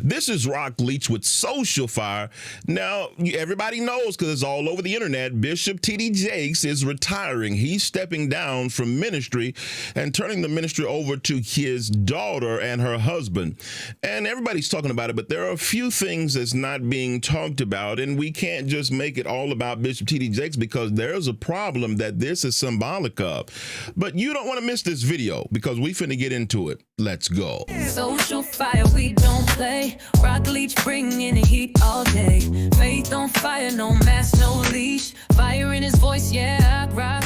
This is Rock Leach with Social Fire. Now, everybody knows because it's all over the internet, Bishop T.D. Jakes is retiring. He's stepping down from ministry and turning the ministry over to his daughter and her husband. And everybody's talking about it, but there are a few things that's not being talked about, and we can't just make it all about Bishop T.D. Jakes because there's a problem that this is symbolic of. But you don't want to miss this video because we finna get into it. Let's go. Social fire, we don't play. Rock Leach bringing the heat all day. Faith on fire, no mask, no leash. Fire in his voice, yeah, I rock.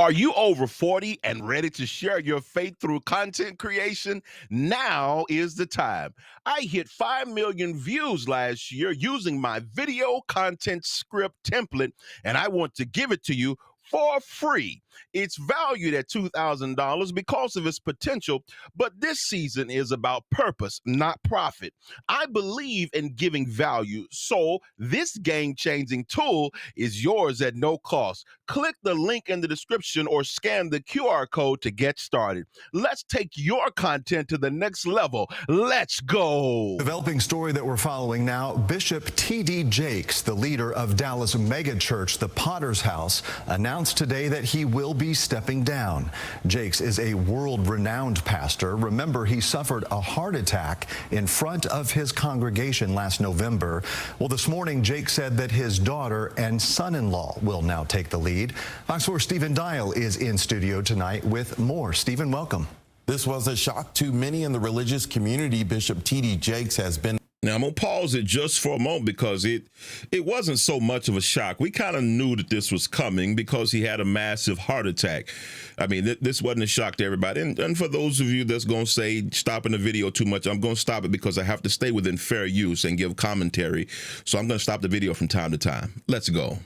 Are you over 40 and ready to share your faith through content creation? Now is the time. I hit 5 million views last year using my video content script template, and I want to give it to you for free. It's valued at $2,000 because of its potential, but this season is about purpose, not profit. I believe in giving value, so this game-changing tool is yours at no cost. Click the link in the description or scan the QR code to get started. Let's take your content to the next level. Let's go. Developing story that we're following now. Bishop T.D. Jakes, the leader of Dallas megachurch, the Potter's House, announced today that he will be stepping down. Jakes is a world-renowned pastor. Remember, he suffered a heart attack in front of his congregation last November. Well, this morning, Jakes said that his daughter and son-in-law will now take the lead. Fox 4 Stephen Dial is in studio tonight with more. Stephen, welcome. This was a shock to many in the religious community. Bishop T.D. Jakes has been. Now, I'm going to pause it just for a moment because it wasn't so much of a shock. We kind of knew that this was coming because he had a massive heart attack. I mean, this wasn't a shock to everybody. And for those of you that's going to say stopping the video too much, I'm going to stop it because I have to stay within fair use and give commentary. So I'm going to stop the video from time to time. Let's go.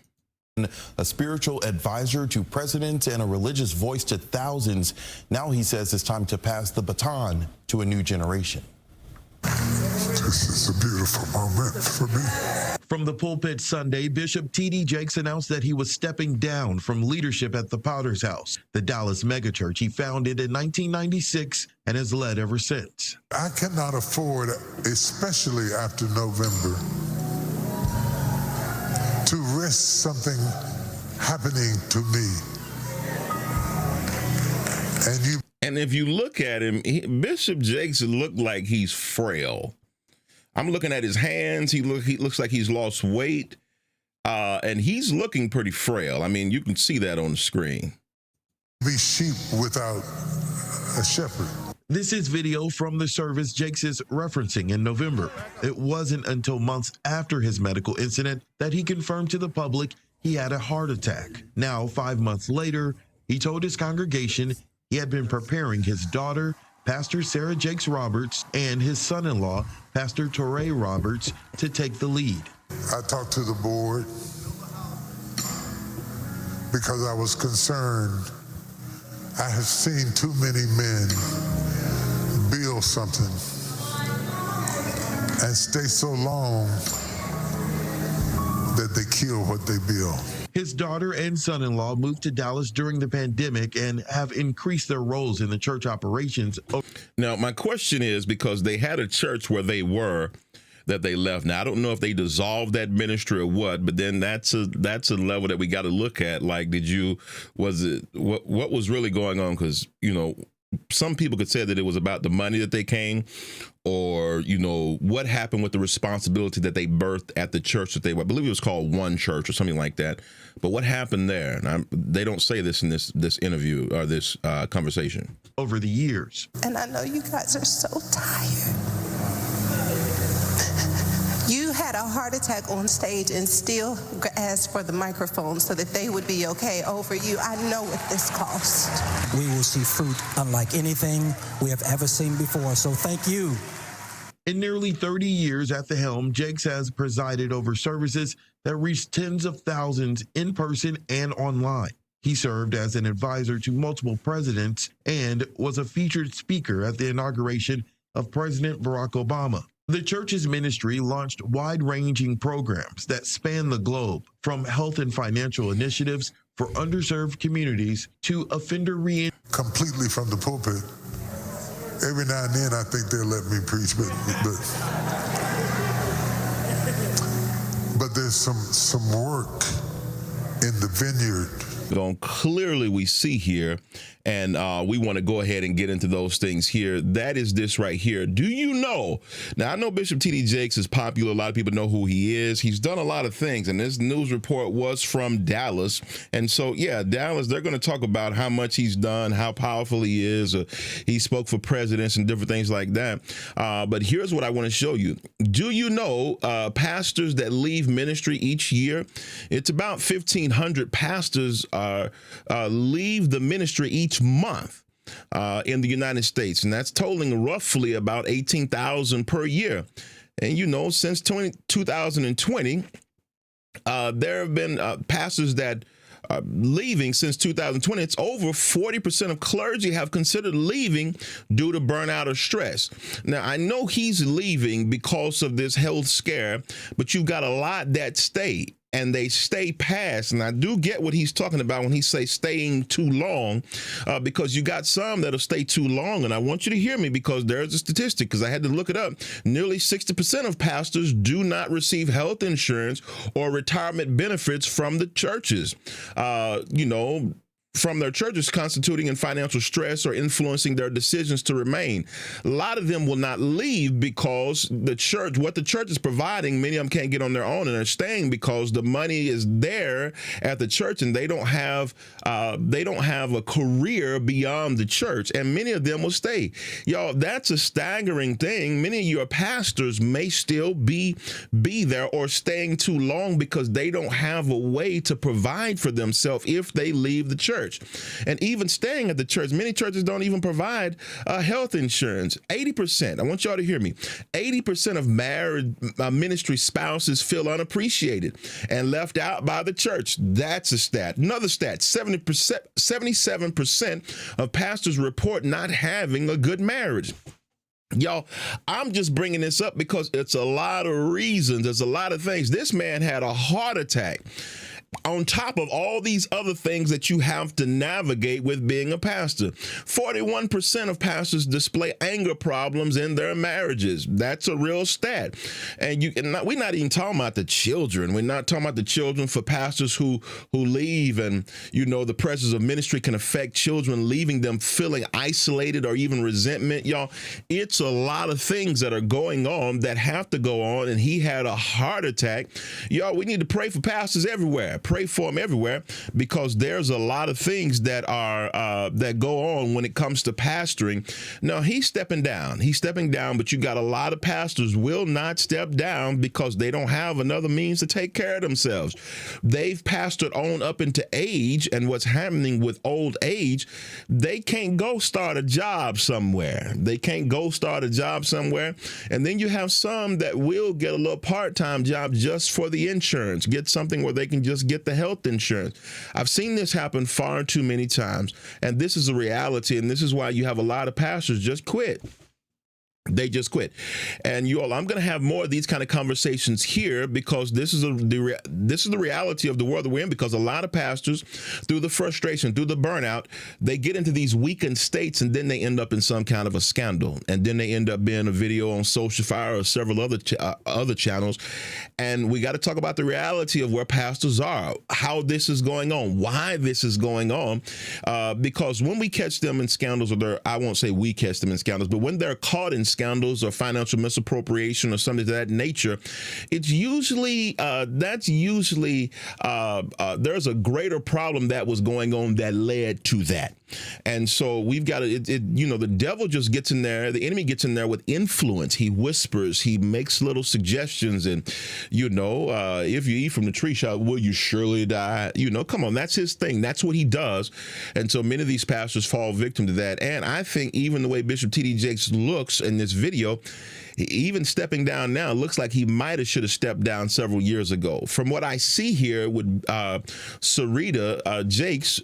A spiritual advisor to presidents and a religious voice to thousands. Now he says it's time to pass the baton to a new generation. This is a beautiful moment for me. From the pulpit Sunday, Bishop T.D. Jakes announced that he was stepping down from leadership at the Potter's House, the Dallas megachurch he founded in 1996 and has led ever since. I cannot afford, especially after November, to risk something happening to me. And if you look at him, Bishop Jakes looked like he's frail. I'm looking at his hands. He looks like he's lost weight, and he's looking pretty frail. I mean, you can see that on the screen. Be sheep without a shepherd. This is video from the service Jakes is referencing in November. It wasn't until months after his medical incident that he confirmed to the public he had a heart attack. Now, 5 months later, he told his congregation he had been preparing his daughter, Pastor Sarah Jakes Roberts, and his son-in-law, Pastor Torrey Roberts, to take the lead. I talked to the board because I was concerned. I have seen too many men build something and stay so long that they kill what they build. His daughter and son-in-law moved to Dallas during the pandemic and have increased their roles in the church operations. Now, my question is, because they had a church where they were, that they left. Now, I don't know if they dissolved that ministry or what, but then that's a level that we got to look at. Like, what was really going on? Because, you know, some people could say that it was about the money that they came, or, you know, what happened with the responsibility that they birthed at the church that they were. I believe it was called One Church or something like that. But what happened there? And they don't say this in this interview or this conversation. Over the years. And I know you guys are so tired. You had a heart attack on stage and still asked for the microphone so that they would be okay over you. I know what this cost. We will see fruit unlike anything we have ever seen before, so thank you. In nearly 30 years at the helm, Jakes has presided over services that reached tens of thousands in person and online. He served as an advisor to multiple presidents and was a featured speaker at the inauguration of President Barack Obama. The church's ministry launched wide-ranging programs that span the globe, from health and financial initiatives for underserved communities to offender completely from the pulpit. every now and then I think they'll let me preach, but there's some work in the vineyard. Clearly we see here, and we want to go ahead and get into those things here. That is this right here. Do you know? Now, I know Bishop T.D. Jakes is popular. A lot of people know who he is. He's done a lot of things, and this news report was from Dallas. And so, yeah, Dallas, they're going to talk about how much he's done, how powerful he is. He spoke for presidents and different things like that. But here's what I want to show you. Do you know pastors that leave ministry each year? It's about 1,500 pastors leave the ministry each month in the United States, and that's totaling roughly about 18,000 per year. And you know, since 2020, there have been pastors that leaving since 2020. It's over 40% of clergy have considered leaving due to burnout or stress. Now, I know he's leaving because of this health scare, but you've got a lot that stay. And they stay past, and I do get what he's talking about when he says staying too long, because you got some that'll stay too long, and I want you to hear me because there's a statistic, because I had to look it up. Nearly 60% of pastors do not receive health insurance or retirement benefits from the churches. From their churches, constituting in financial stress or influencing their decisions to remain. A lot of them will not leave because what the church is providing, many of them can't get on their own, and they're staying because the money is there at the church, and they don't have a career beyond the church, and many of them will stay. Y'all, that's a staggering thing. Many of your pastors may still be there or staying too long because they don't have a way to provide for themselves if they leave the church. And even staying at the church, many churches don't even provide health insurance. 80%, I want y'all to hear me, 80% of married ministry spouses feel unappreciated and left out by the church. That's a stat. Another stat, 77% of pastors report not having a good marriage. Y'all, I'm just bringing this up because it's a lot of reasons. There's a lot of things. This man had a heart attack, on top of all these other things that you have to navigate with being a pastor. 41% of pastors display anger problems in their marriages. That's a real stat. And we're not even talking about the children. We're not talking about the children for pastors who leave, and the pressures of ministry can affect children, leaving them feeling isolated or even resentment. Y'all, it's a lot of things that are going on that have to go on, and he had a heart attack. Y'all, we need to pray for pastors everywhere. Pray for them everywhere, because there's a lot of things that are that go on when it comes to pastoring. Now, he's stepping down, but you got a lot of pastors will not step down because they don't have another means to take care of themselves. They've pastored on up into age, and what's happening with old age, they can't go start a job somewhere. And then you have some that will get a little part-time job just for the insurance, get something where they can just get the health insurance. I've seen this happen far too many times, and this is a reality, and this is why you have a lot of pastors just quit. They just quit. And I'm going to have more of these kind of conversations here, because this is the reality of the world that we're in, because a lot of pastors, through the frustration, through the burnout, they get into these weakened states, and then they end up in some kind of a scandal. And then they end up being a video on Social Fire or several other channels. And we got to talk about the reality of where pastors are, how this is going on, why this is going on. Because when we catch them in scandals, I won't say we catch them in scandals, but when they're caught in scandals or financial misappropriation or something of that nature, it's usually there's a greater problem that was going on that led to that. And so we've got to, the devil just gets in there, the enemy gets in there with influence. He whispers, he makes little suggestions, and if you eat from the tree, will you surely die? Come on, that's his thing. That's what he does. And so many of these pastors fall victim to that. And I think even the way Bishop T.D. Jakes looks in this video, even stepping down now, looks like he should have stepped down several years ago. From what I see here with Sarita Jakes,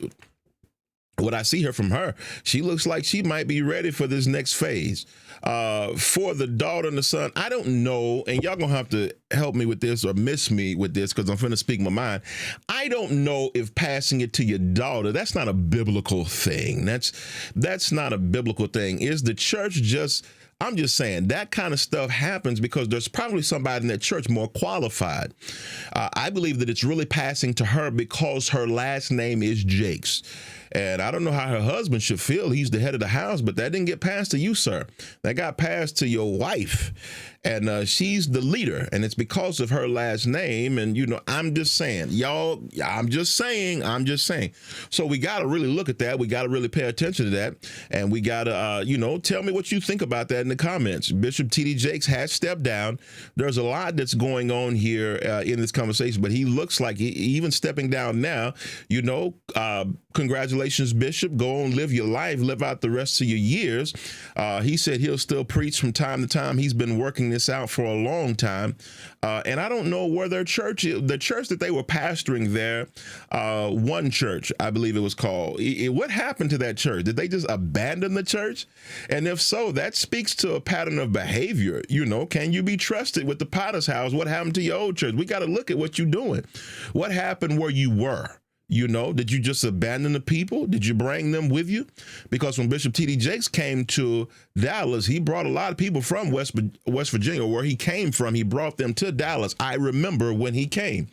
what I see her from her, she looks like she might be ready for this next phase. For the daughter and the son, I don't know, and y'all gonna have to help me with this or miss me with this because I'm finna speak my mind. I don't know if passing it to your daughter, that's not a biblical thing. That's not a biblical thing. Is the church just, I'm just saying that kind of stuff happens because there's probably somebody in that church more qualified. I believe that it's really passing to her because her last name is Jakes. And I don't know how her husband should feel. He's the head of the house, but that didn't get passed to you, sir. That got passed to your wife. And she's the leader. And it's because of her last name. And, you know, I'm just saying, y'all, I'm just saying. So we got to really look at that. We got to really pay attention to that. And we got to, you know, tell me what you think about that in the comments. Bishop T.D. Jakes has stepped down. There's a lot that's going on here in this conversation, but he looks like even stepping down now, you know, congratulations, Bishop. Go on, live your life, live out the rest of your years. He said he'll still preach from time to time. He's been working this out for a long time. And I don't know where their church is. The church that they were pastoring there, One Church, I believe it was called. What happened to that church? Did they just abandon the church? And if so, that speaks to a pattern of behavior. You know, can you be trusted with the Potter's house? What happened to your old church? We got to look at what you're doing. What happened where you were? You know, did you just abandon the people? Did you bring them with you? Because when Bishop T.D. Jakes came to Dallas, he brought a lot of people from West Virginia, where he came from. He brought them to Dallas. I remember when he came.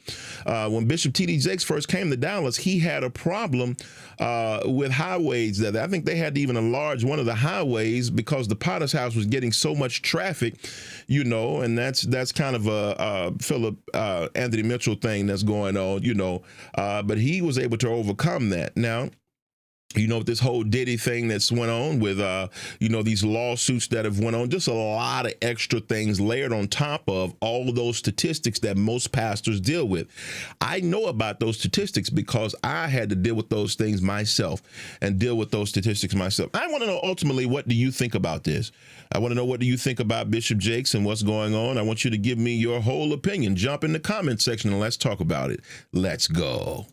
When Bishop T.D. Jakes first came to Dallas, he had a problem with highways there. I think they had to even enlarge one of the highways because the Potter's house was getting so much traffic, you know, and that's kind of a Philip Anthony Mitchell thing that's going on, you know, but he was able to overcome that. Now, you know, this whole Diddy thing that's went on with, you know, these lawsuits that have went on, just a lot of extra things layered on top of all of those statistics that most pastors deal with. I know about those statistics because I had to deal with those things myself and deal with those statistics myself. I want to know ultimately, what do you think about this? I want to know, what do you think about Bishop Jakes and what's going on? I want you to give me your whole opinion. Jump in the comment section and let's talk about it. Let's go.